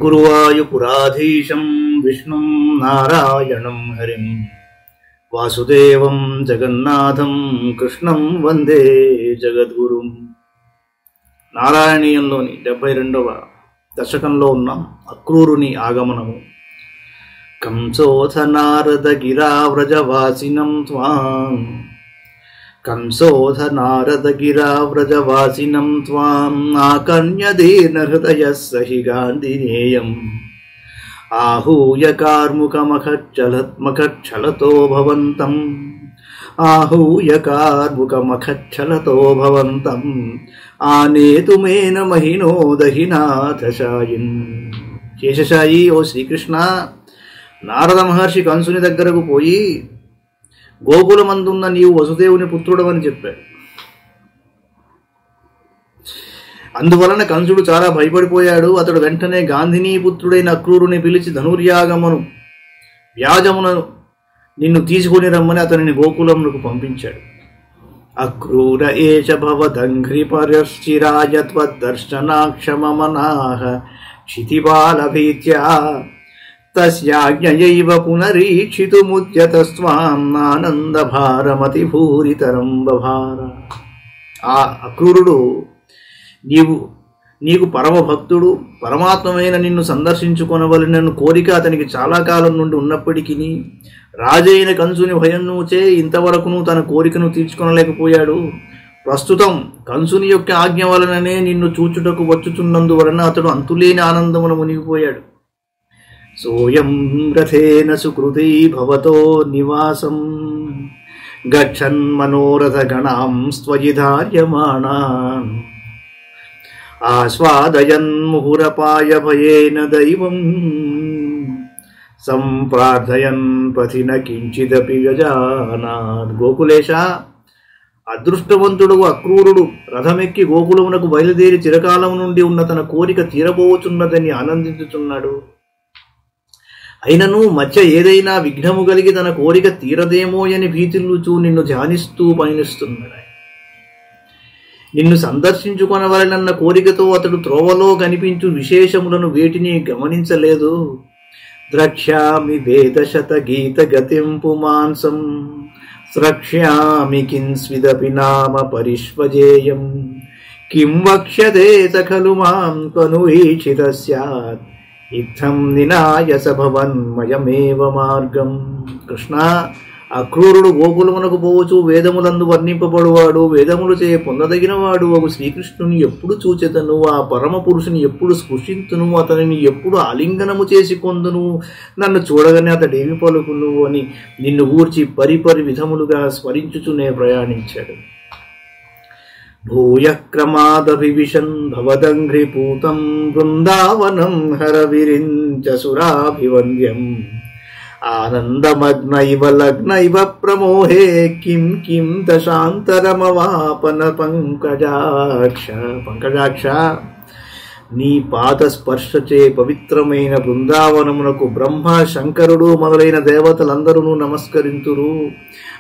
గురువాయుపురాధీశం విష్ణుం నారాయణం హరిం వాసుదేవం జగన్నాథం కృష్ణం వందే జగద్గురుం. నారాయణీయంలోని 72వ దశకంలో ఉన్న అక్రూరుని ఆగమనము. కంసోథ నారద గిరావ్రజవాసినం త్వాం ఆకర్ణ్యదీర్ణ హృదయ సహి గాంధినేయం ఆహూయ కార్ముకమఖచ్చలతో భవంతం ఆనేతుమేన మహినో దహినాథశాయిన్. శేషశాయి, ఓ శ్రీకృష్ణ, నారద మహర్షి కంసుని దగ్గరకు పోయి గోకులమందున్న నీవు వసుదేవుని పుత్రుడవని చెప్పాడు. అందువలన కంసుడు చాలా భయపడిపోయాడు. అతడు వెంటనే గాంధినీ పుత్రుడైన అక్రూరుని పిలిచి వ్యాజమునను నిన్ను తీసుకుని రమ్మని అతనిని గోకులమునకు పంపించాడు. అక్రూర ఏష భవదంఘ్రి పరశ్చిరాయ త్వద్దర్శనాక్షమమనాః క్షితిబాలభీత్యా తస్యాజ్ఞయైవ పునరీక్షితుముద్యతస్వాం ఆనందభారమతి భూరితరం బభార. ఆ అక్రూరుడు నీకు పరమ భక్తుడు, పరమాత్మమైన నిన్ను సందర్శించుకొనవలెనను కోరిక అతనికి చాలా కాలం నుండి ఉన్నప్పటికీ రాజైన కంసుని భయముచే ఇంతవరకును తన కోరికను తీర్చుకొనలేకపోయాడు. ప్రస్తుతం కంసుని యొక్క ఆజ్ఞ వలననే నిన్ను చూచుటకు వచ్చుచున్నందువలన అతడు అంతులేని ఆనందమును మునిగిపోయాడు. సోయం రథేన సుకృతి భవతో నివాసం గచ్చన్ మనోరథ గణాం స్వజిధార్యమాణాన్ ఆస్వాదయన్ ముహురపాయ భయేన దైవం సంప్రార్థయన్ పథిన కించిదపి వ్యజానాత్. గోకులేశ, అదృష్టవంతుడు అక్రూరుడు రథమెక్కి గోకులమునకు బయలుదేరి చిరకాలం నుండి ఉన్న తన కోరిక తీరబోచున్నదని ఆనందించుచున్నాడు. అయినను మధ్య ఏదైనా విఘ్నము కలిగి తన కోరిక తీరదేమోయని భీతిల్లుచూ నిన్ను ధ్యానిస్తూ పయనిస్తున్నాడు. నిన్ను సందర్శించుకొనవలనన్న కోరికతో అతడు త్రోవలో కనిపించు విశేషములను వేటిని గమనించలేదు. ద్రక్ష్యామి వేదశత గీత గతిం పుమాంసం స్రక్ష్యామి కింస్విదపి నామ పరిష్వజేయం కిం వక్ష్యతే సఖలు మాం కనువీక్షిత స్యాత్ ఇత్థం నినాయస భవన్మయమేవ మార్గం. కృష్ణ, అక్రూరుడు గోకులమునకు పోవచ్చు వేదములందు వర్ణింపబడువాడు, వేదములచే పొందదగినవాడు ఒక శ్రీకృష్ణుని ఎప్పుడు చూచెదను, ఆ పరమ పురుషుని ఎప్పుడు స్పృశింతును, అతనిని ఎప్పుడు ఆలింగనము చేసి కొందును, నన్ను చూడగానే అతడేమి పలుకును అని నిన్ను గూర్చి పరిపరి విధములుగా స్మరించుచునే ప్రయాణించాడు. భూయక్రమాదభివిశన్ భవదంఘ్రిపూతం బృందావనం హరవిరించ సురాభివంద్యం ఆనందమగ్నైవ లగ్నైవ ప్రమోహే కిం కిం దశాంతరమవాపన పంకజాక్ష. నీ పాద స్పర్శచే పవిత్రమైన బృందావనమునకు బ్రహ్మ, శంకరుడు మొదలైన దేవతలందరూ నమస్కరింతురు.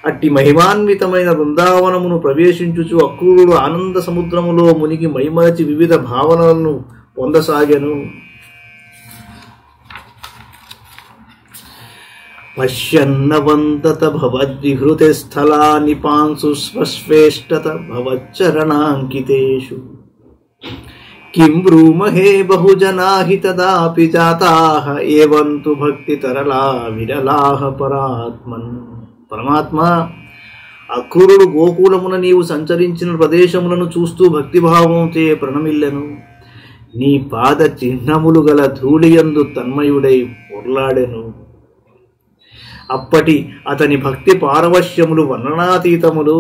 అట్టి మహిమాన్వితమైన బృందావనమును ప్రవేశించుచు అక్రూరుడు ఆనంద సముద్రములో మునిగి మైమరచి వివిధ భావనలను పొందసాగెను. పశ్యన్నవంతత భవద్విహృతే స్థలాని పాంసు స్వస్వేష్టత భవచ్చరణాంకితేషు కిం బ్రూమహే బహుజనా హి తదాపి జాతాః ఏవంతు భక్తి తరళా విరలాః పరాత్మన్. పరమాత్మ, అక్రూరుడు గోకులమున నీవు సంచరించిన ప్రదేశములను చూస్తూ భక్తిభావంతో ప్రణమిల్లెను. నీ పాద చిహ్నములు గల ధూళియందు తన్మయుడై పొర్లాడెను. అప్పటి అతని భక్తి పారవశ్యములు వర్ణనాతీతములు.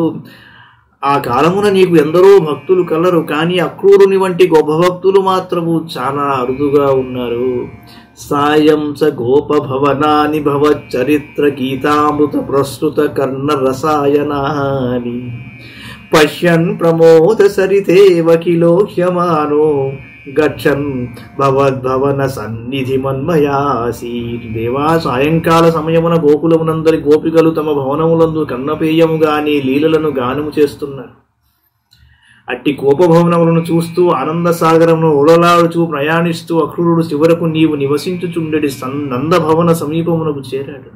ఆ కాలమున నీకు ఎందరో భక్తులు కలరు, కానీ అక్రూరుని వంటి గొప్ప భక్తులు మాత్రము చాలా అరుదుగా ఉన్నారు. సాయం స గోప భవనాని భవచ్చరిత్ర గీతామృత ప్రస్తుత కర్ణ రసాయనాని పశ్యన్ ప్రమోద సరితేవ కిలోహ్యమానో గచ్చన్ భవద్భవన సన్నిధి మన్మయాసి. దేవా, సాయంకాల సమయమున గోకులమునందరి గోపికలు తమ భవనములందు కన్నపేయము గాని లీలలను గానము చేస్తున్నారు. అట్టి కోపభవనములను చూస్తూ ఆనంద సాగరమును ఓలలాడుచూ ప్రయాణిస్తూ అక్రూరుడు చివరకు నీవు నివసించుచుండెడి నందభవన సమీపమునకు చేరాడు.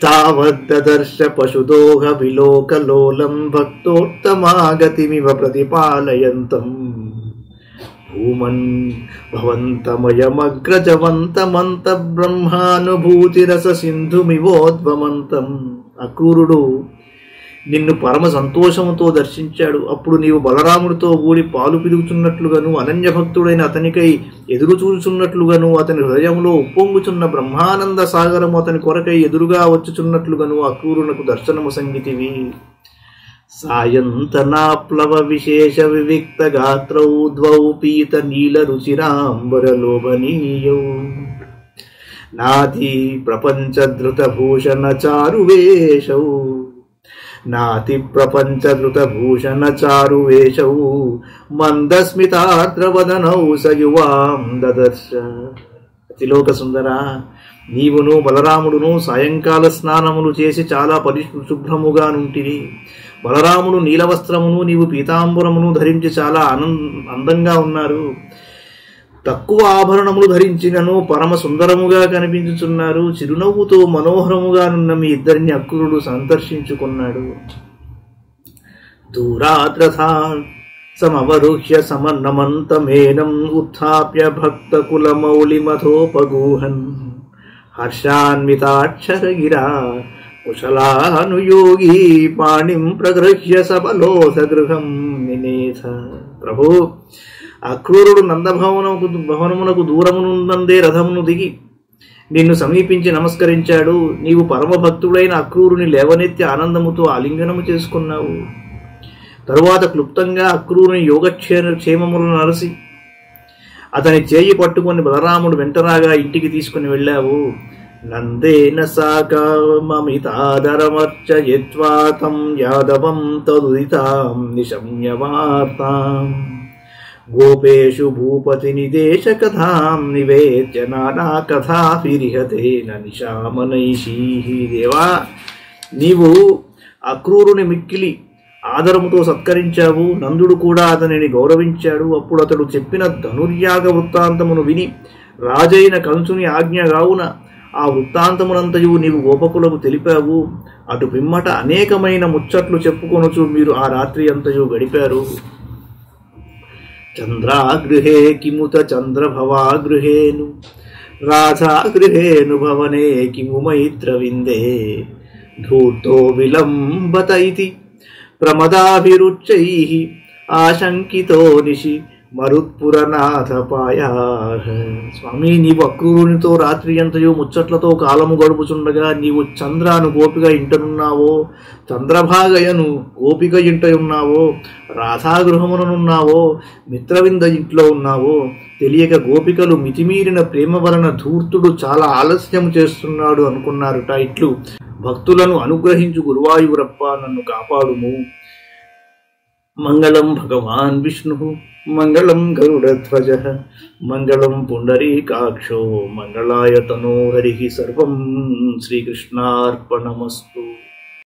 తావద్దర్శ పశుదోహ విలోకలోలం భక్తోత్తమాగతిమివ ప్రతిపాలయంతం భూమన్ భవంతమయమగ్రజవంతమంత బ్రహ్మానుభూతిరస సింధుమివోద్వమంతం. అక్రూరుడు నిన్ను పరమ సంతోషముతో దర్శించాడు. అప్పుడు నీవు బలరాముడితో కూడి పాలు పిలుగుతున్నట్లుగాను, అనన్య భక్తుడైన అతనికై ఎదురు చూచుచున్నట్లుగాను, అతని హృదయంలో ఉప్పొంగుచున్న బ్రహ్మానంద సాగరము అతని కొరకై ఎదురుగా వచ్చుచున్నట్లుగాను అక్రూరునకు దర్శనము సంగితివి. సాయంతనాప్లవ విశేష వివిక్త గాత్రౌ ద్వౌ పీత నీల రుచిరాంబరలోభనీయౌ నాతి ప్రపంచ ధృత భూషణ చారువేషౌ నాతి ప్రపంచ ధృత భూషణ చారువేషౌ మందస్మితార్ద్రవదనౌ సయువాం దదర్శ. అతిలోక సుందరా, నీవును బలరాముడును సాయంకాల స్నానములు చేసి చాలా పరిశుభ్రముగా నుంటివి. బలరాముడు నీలవస్త్రమును, నీవు పీతాంబరమును ధరించి చాలా అందంగా ఉన్నారు. తక్కువ ఆభరణములు ధరించినను పరమ సుందరముగా కనిపించుచున్నారు. చిరునవ్వుతో మనోహరముగా నున్న మీ ఇద్దరిని అక్రూరుడు సందర్శించుకున్నాడు. దూరాద్రథాన్ సమవరుహ్య సమన్నమంతమేనం ఉత్థాప్య భక్త కులమౌళిమథోపగూహన్ హర్షాన్వితాక్షరగిరా కుశలానుయోగి పాణిం ప్రగృహ్య సబలోసగృహం నినేథ. ప్రభు, అక్రూరుడు నందభవనమునకు దూరమునుందే రథమును దిగి నిన్ను సమీపించి నమస్కరించాడు. నీవు పరమభక్తుడైన అక్రూరుని లేవనెత్తి ఆనందముతో ఆలింగనము చేసుకున్నావు. తరువాత క్లుప్తంగా అక్రూరుని యోగక్షేమములను నరసి అతని చేయి పట్టుకొని బలరాముడు వెంటరాగా ఇంటికి తీసుకుని వెళ్ళావు. నందేన సాకమమితాదరమర్చయిత్వా తం యాదవం తదుదితాం నిశమ్యవార్తాం గోపేషు భూపతి నిదేశ కథాం నివేద్య నానా కథాభిరిహతేన నిశామనైషీః. దేవా, నీవు అక్రూరుని మిక్కిలి ఆదరముతో సత్కరించావు. నందుడు కూడా అతనిని గౌరవించాడు. అప్పుడు అతడు చెప్పిన ధనుర్యాగ వృత్తాంతమును విని రాజైన కంసుని ఆజ్ఞగావున ఆ వృత్తాంతమునంతయు నీవు గోపకులకు తెలిపావు. అటు పిమ్మట అనేకమైన ముచ్చట్లు చెప్పుకొనుచు మీరు ఆ రాత్రి అంతయు గడిపారు. చంద్రాగృహే కిముత చంద్రభవాగృహేను రాధాగృహేను భవనే కిము మైత్రవిందే ధూర్తో విలంబత ఇతి ప్రమదాభిరుచ్చైః ఆశంకితో నిశి మరుత్పురనాథపాయా. స్వామి, నీవు అక్రూరునితో రాత్రి అంతయు ముచ్చట్లతో కాలము గడుపుచుండగా నీవు చంద్రాను గోపిక ఇంటనున్నావో, చంద్రభాగయను గోపిక ఇంట ఉన్నావో, రాధాగృహమునున్నావో, మిత్రవింద ఇంట్లో ఉన్నావో తెలియక గోపికలు మితిమీరిన ప్రేమ వలన ధూర్తుడు చాలా ఆలస్యం చేస్తున్నాడు అనుకున్నారుట. ఇట్లు భక్తులను అనుగ్రహించు గురువాయూరప్ప, నన్ను కాపాడుము. మంగళం భగవాన్ విష్ణు, మంగళం గరుడధ్వజ, మంగళం పుండరీకాక్షో, మంగళాయ తనో హరి. సర్వం శ్రీకృష్ణార్పణమస్తు.